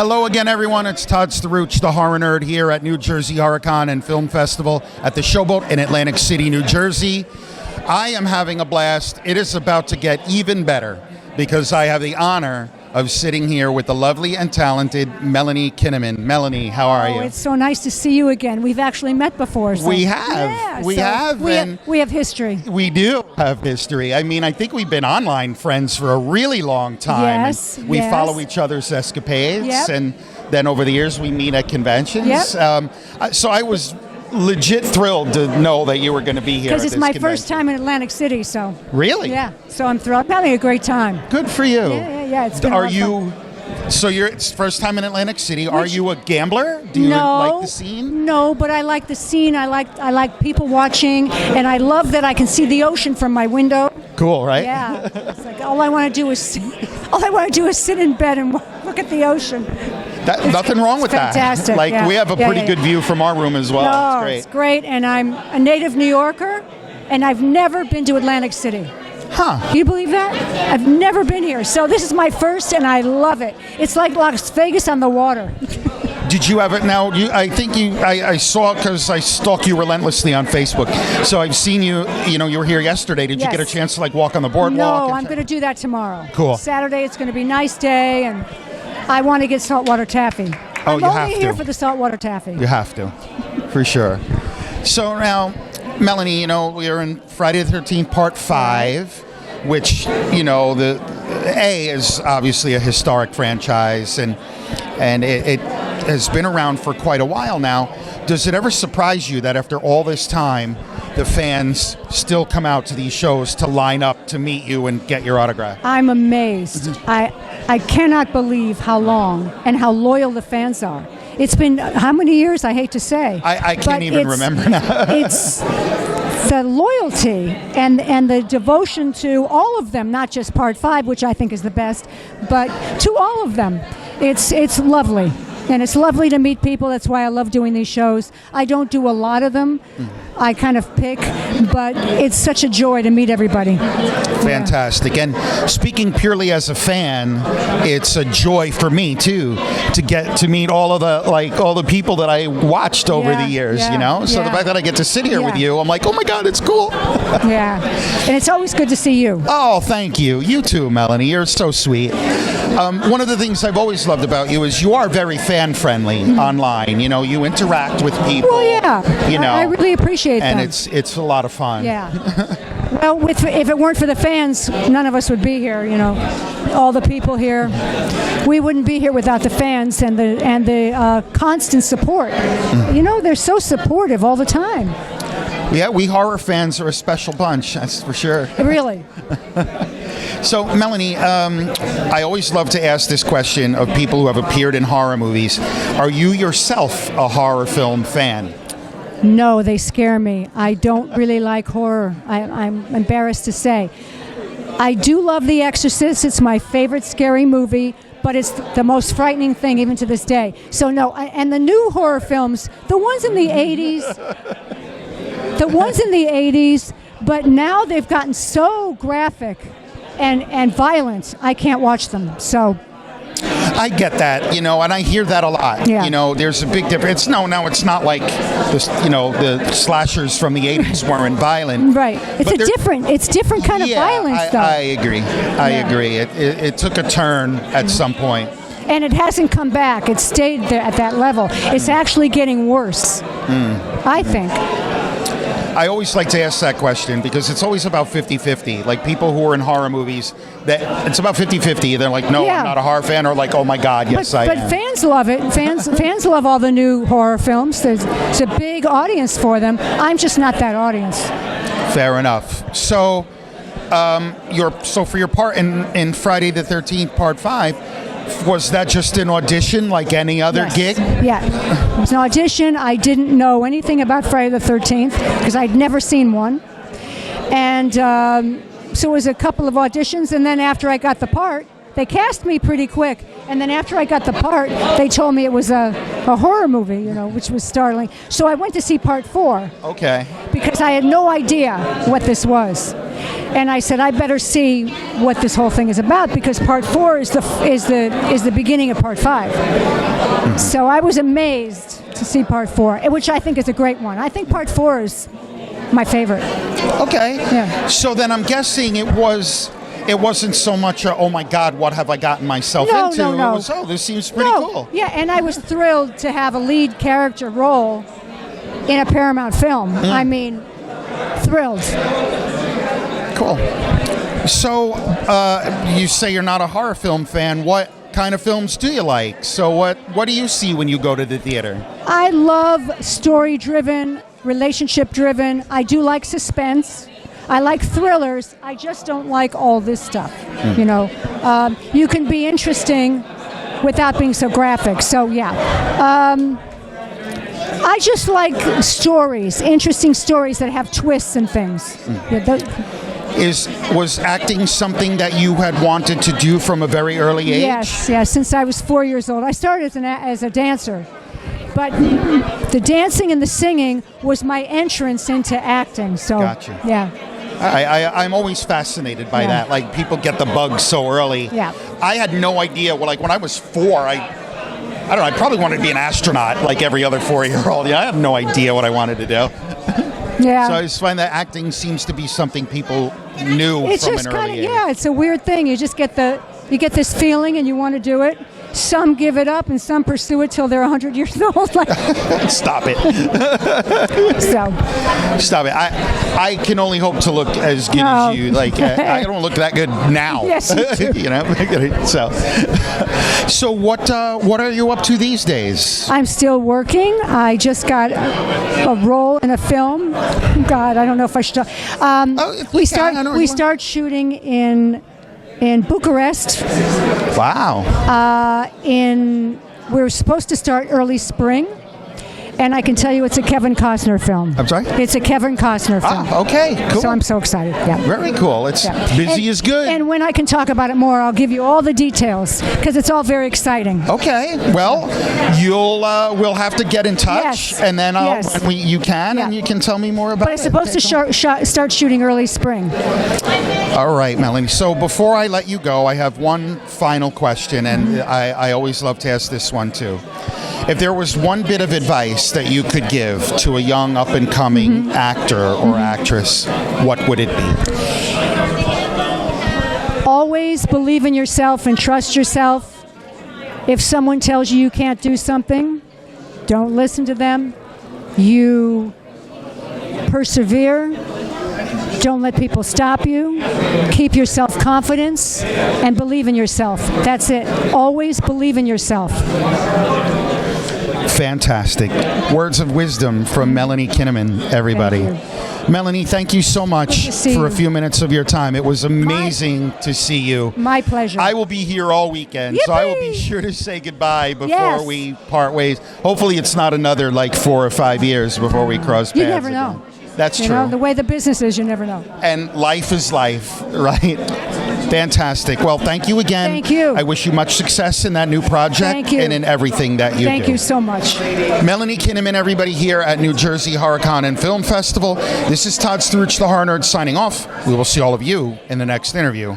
Hello again, everyone. It's Todd Staruch, the horror nerd, here at New Jersey HorrorCon and Film Festival at the Showboat in Atlantic City, New Jersey. I am having a blast. It is about to get even better because I have the honor of sitting here with the lovely and talented Melanie Kinnaman. Melanie, how are you? It's so nice to see you again. We've actually met before. So. We have. Yeah, we have history. We do have history. I mean, I think we've been online friends for a really long time. Yes. We follow each other's escapades, and then over the years we meet at conventions. Yep. So I was legit thrilled to know that you were going to be here. Because it's my first time in Atlantic City, so. Really? Yeah. So I'm thrilled. I'm having a great time. Good for you. Yeah. It's been So it's first time in Atlantic City. Are you a gambler? Do you like the scene? No, but I like the scene. I like people watching, and I love that I can see the ocean from my window. Cool, right? Yeah. It's like all I want to do is sit in bed and look at the ocean. Nothing wrong with fantastic. That. We have a pretty good view from our room as well. No, it's great. And I'm a native New Yorker, and I've never been to Atlantic City. Huh. Can you believe that? I've never been here. So this is my first, and I love it. It's like Las Vegas on the water. Did you ever? Now, I saw, because I stalk you relentlessly on Facebook. So I've seen you. You were here yesterday. Did you get a chance to walk on the boardwalk? No, I'm going to do that tomorrow. Cool. Saturday, it's going to be a nice day, and I want to get saltwater taffy. Oh, you have to. I'm only here for the saltwater taffy. You have to, for sure. So now, Melanie, we are in Friday the 13th, Part 5, which, the A is obviously a historic franchise, and it has been around for quite a while now. Does it ever surprise you that after all this time, the fans still come out to these shows to line up to meet you and get your autograph? I'm amazed. I cannot believe how long and how loyal the fans are. It's been how many years? I hate to say. I can't even remember now. It's the loyalty and the devotion to all of them, not just Part 5, which I think is the best, but to all of them. It's lovely. And it's lovely to meet people. That's why I love doing these shows. I don't do a lot of them. I kind of pick, but it's such a joy to meet everybody. Fantastic. And speaking purely as a fan, it's a joy for me too to get to meet all the people that I watched over the years, So the fact that I get to sit here with you, I'm like, "Oh my God, it's cool." Yeah. And it's always good to see you. Oh, thank you. You too, Melanie. You're so sweet. One of the things I've always loved about you is you are very fan-friendly online. You interact with people. Well, yeah. I really appreciate that. And it's a lot of fun. Yeah. Well, if it weren't for the fans, none of us would be here. All the people here, we wouldn't be here without the fans and the constant support. They're so supportive all the time. Yeah, we horror fans are a special bunch. That's for sure. Really. So, Melanie, I always love to ask this question of people who have appeared in horror movies. Are you yourself a horror film fan? No, they scare me. I don't really like horror. I'm embarrassed to say. I do love The Exorcist. It's my favorite scary movie, but it's the most frightening thing even to this day. So, no. And the new horror films, the ones in the 80s, but now they've gotten so graphic and violent, I can't watch them. So I get that, and I hear that a lot. Yeah. There's a big difference. No, it's not like the slashers from the 80s weren't violent. Right. It's different kind of violence, though. I agree. I agree. It took a turn at some point. And it hasn't come back. It stayed there at that level. It's actually getting worse, I think. I always like to ask that question because it's always about 50-50. Like people who are in horror movies, it's about 50-50. They're like, no, I'm not a horror fan, or like, oh my God, yes, I am. But fans love it. Fans love all the new horror films. It's a big audience for them. I'm just not that audience. Fair enough. So, for your part in Friday the 13th, Part 5, was that just an audition like any other gig? Yeah. It was an audition. I didn't know anything about Friday the 13th because I'd never seen one. And so it was a couple of auditions, and then after I got the part, they cast me pretty quick. And then after I got the part, they told me it was a horror movie, which was startling. So I went to see Part 4. Okay. Because I had no idea what this was. And I said, I better see what this whole thing is about, because part 4 is the beginning of part 5. So I was amazed to see part 4, which I think is a great one. I think part 4 is my favorite. Okay. Yeah. So then I'm guessing it wasn't so much oh my God, what have I gotten myself into? No. It was, this seems pretty cool. Yeah, and I was thrilled to have a lead character role in a Paramount film. I mean, thrilled. Cool. So you say you're not a horror film fan. What kind of films do you like? So what do you see when you go to the theater? I love story-driven, relationship-driven. I do like suspense. I like thrillers. I just don't like all this stuff. You know, you can be interesting without being so graphic. So yeah, I just like stories, interesting stories that have twists and things. Was acting something that you had wanted to do from a very early age? Yes. Since I was 4 years old, I started as a dancer. But the dancing and the singing was my entrance into acting. So, gotcha. Yeah. I'm always fascinated by that. Like, people get the bug so early. Yeah. I had no idea. Well, like when I was 4, I don't know. I probably wanted to be an astronaut, like every other 4-year-old. I had no idea what I wanted to do. Yeah. So I just find that acting seems to be something people knew It's from just an early age. it's a weird thing. You just get this feeling and you want to do it. Some give it up and some pursue it till they're 100 years old. Like, Stop it. so. Stop it. I can only hope to look as good as you. Like, I don't look that good now. Yes, you do. You know? So what are you up to these days? I'm still working. I just got a role in a film. God, I don't know if I should. We start shooting in Bucharest. Wow. We're supposed to start early spring, and I can tell you it's a Kevin Costner film. I'm sorry? It's a Kevin Costner film. Ah, okay, cool. So I'm so excited. Yeah. Very cool. It's busy is good. And when I can talk about it more, I'll give you all the details, because it's all very exciting. Okay. Well, we'll have to get in touch, Yes. and then Yes. when you can, and Yeah. you can tell me more about But it's supposed to start shooting early spring. All right, Melanie. So before I let you go, I have one final question, and I always love to ask this one too. If there was one bit of advice that you could give to a young up-and-coming actor or actress, what would it be? Always believe in yourself and trust yourself. If someone tells you can't do something, don't listen to them. You persevere. Don't let people stop you. Keep your self-confidence and believe in yourself. That's it. Always believe in yourself. Fantastic. Words of wisdom from Melanie Kinnaman, everybody. Thank Melanie, thank you so much to see for a you. few minutes of your time. It was amazing to see you. My pleasure. I will be here all weekend, so I will be Yippee! sure to say goodbye before Yes. we part ways. Hopefully it's not another 4 or 5 years before we cross paths. You never again. know. That's You true. know, the way the business is, you never know. And life is life, right? Fantastic. Well, thank you again. Thank you. I wish you much success in that new project Thank you. and in everything that you do. Thank you so much. Melanie Kinnaman, everybody here at New Jersey HorrorCon and Film Festival. This is Todd Struch, the Horror Nerd, signing off. We will see all of you in the next interview.